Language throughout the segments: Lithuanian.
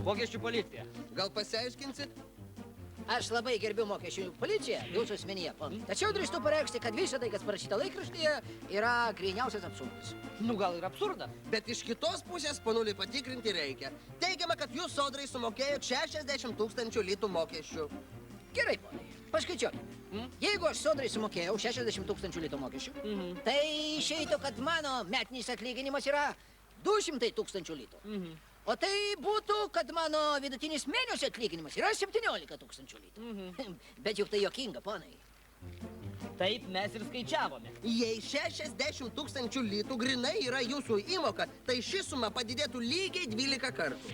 Mokesčių policija. Gal pasiaiškinsit? Aš labai gerbiu mokesčių policiją, jūsų asmenyje, ponai. Tačiau drįstu pareikšti, kad visa tai, kas parašyta laikraštyje, yra gryniausias absurdas. Nu, gal ir absurdas. Bet iš kitos pusės ponulį patikrinti reikia. Teigiama, kad jūs sodrai sumokėjot 60 000 litų mokesčių. Gerai, ponai, paskaičiuokime. Jeigu aš sodrai sumokėjau 60 000 litų mokesčių, tai išeitų, kad mano metinis atlyginimas yra 200 000 litų. O tai būtų, kad mano vidutinis mėnesio atlyginimas yra 17 000 litų. Bet juk tai juokinga, ponai. Taip mes ir skaičiavome. Jei 60 000 litų grinai yra jūsų įmoka, tai ši suma padidėtų lygiai 12 kartų.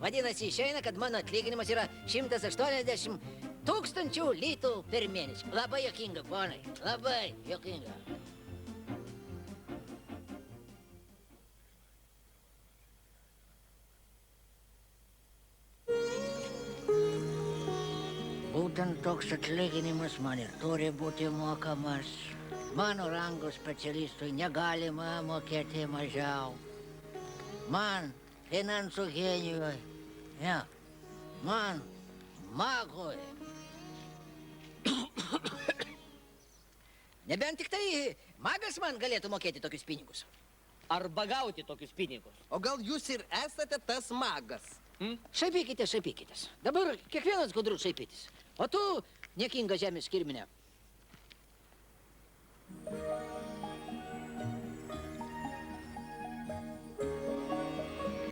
Vadinasi, išeina, kad mano atlyginimas yra 180 000 litų per mėnesį. Labai juokinga, ponai. Labai juokinga. Būtent toks atlyginimas man ir turi būti mokamas. Mano rango specialistui negalima mokėti mažiau. Man, finansų genijui, man, magui. Nebent tik tai magas man galėtų mokėti tokius pinigus. Arba gauti tokius pinigus. O gal jūs ir esate tas magas? Šaipykitės, šaipykitės. Dabar kiekvienas gudrus šaipytis. O tu, niekinga žemės kirminė.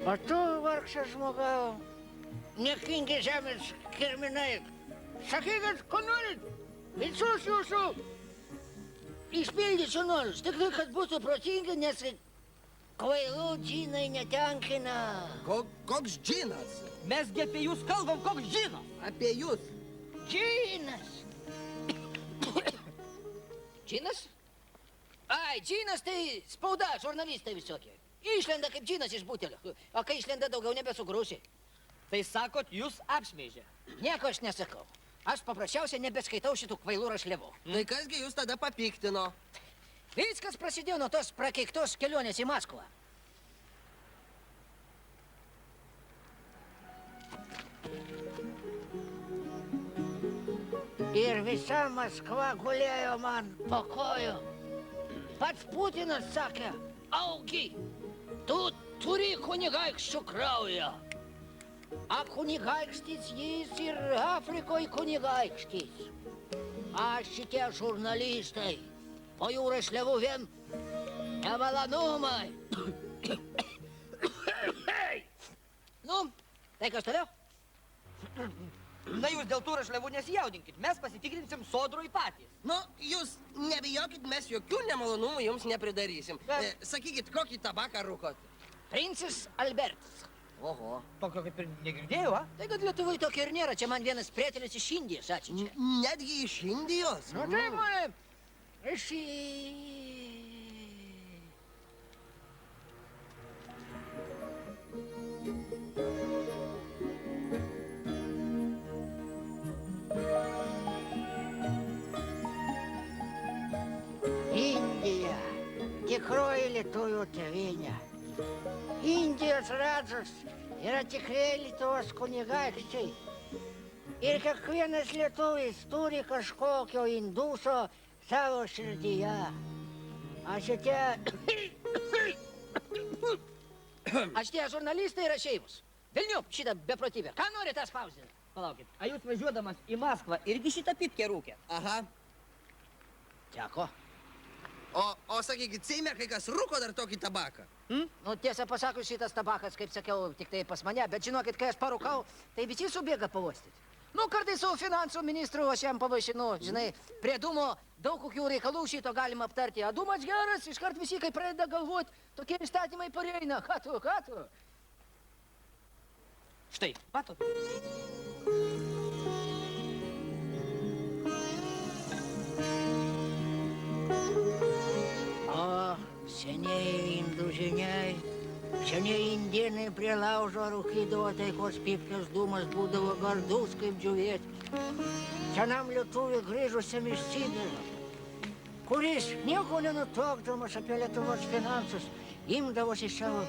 O tu, vargšas žmogau, niekingi žemės kirminai. Sakykit, ko norit? Visus jūsų išpildysiu norus. Tik tai, kad būtų protingi, nes kvailų džinai netenkina. Koks džinas? Mesgi apie jūs kalbam, koks džinas. Apie jūs. Džinas. Džinas? Ai, džinas tai spauda, žurnalistai visokie. Išlenda kaip džinas iš butelio. O kai išlenda daugiau nebesugrūsi. Tai sakot, jūs apšmeižė. Nieko aš nesakau. Aš paprasčiausiai nebeskaitau šitų kvailų rašliavų. Tai kasgi jūs tada papiktino? Viskas prasidėjo nuo tos prakeiktos kelionės į Maskvą. Ir visa Maskva gulėjo man po kojų. Pats Putinas sakė, augi, tu turi kunigaikščių kraują. A kunigaikštis jis ir Afrikoje kunigaikštis. A šitie žurnalistai, po jų rašliavų vien nemalonumai. Nu, tai kas toliau? Na, jūs dėl tų rašliavų nesijaudinkit. Mes pasitikrinsim sodroj patys. Nu, jūs nebijokit, mes jokių nemalonumų jums nepridarysim. Sakykit, kokį tabaką rūkot? Princas Albertas. Oho. Tokio kaip ir negirdėjau, a? Tai kad Lietuvai tokio ir nėra. Čia man vienas prietelis iš Indijos atsiunčia. Netgi iš Indijos? Nu, taip, mane. Iš Indija. Tikroji lietuvių tėvynė. Indijos radžas yra tikrai Lietuvos kunigaikščiai. Ir kiekvienas lietuvis turi kažkokio induso savo širdyje. A šitie... A šitie žurnalistai yra šeivus. Velniop šitą beprotybę. Ką nori tą spausdinti? Palaukit, a jūs važiuodamas į Maskvą irgi šitą pitkę rūkėt? Aha. Teko. O sakykit, Seime kai kas rūko dar tokį tabaką? Nu, tiesą pasakius, šitas tabakas, kaip sakiau, tik tai pas mane. Bet žinokit, kai aš parūkau, tai visi subėga pavostyti. Nu, kartais su finansų ministru aš jam pavaišinu, žinai, prie dūmo daug kokių reikalų šito galima aptarti. A dūmas geras, iškart visi, kai pradeda galvoti, tokie įstatymai pareina. Ką tu? Štai, matot? O, senieji indų žiniai, senieji indienai prie laužo rūkydavo taikos pypkės dūmas, būdavo gardus kaip džiuvėtis. Senam lietuviui grįžusiam iš Sibirio, kuris nieko nenutuokdamas apie Lietuvos finansus, imdavosi savo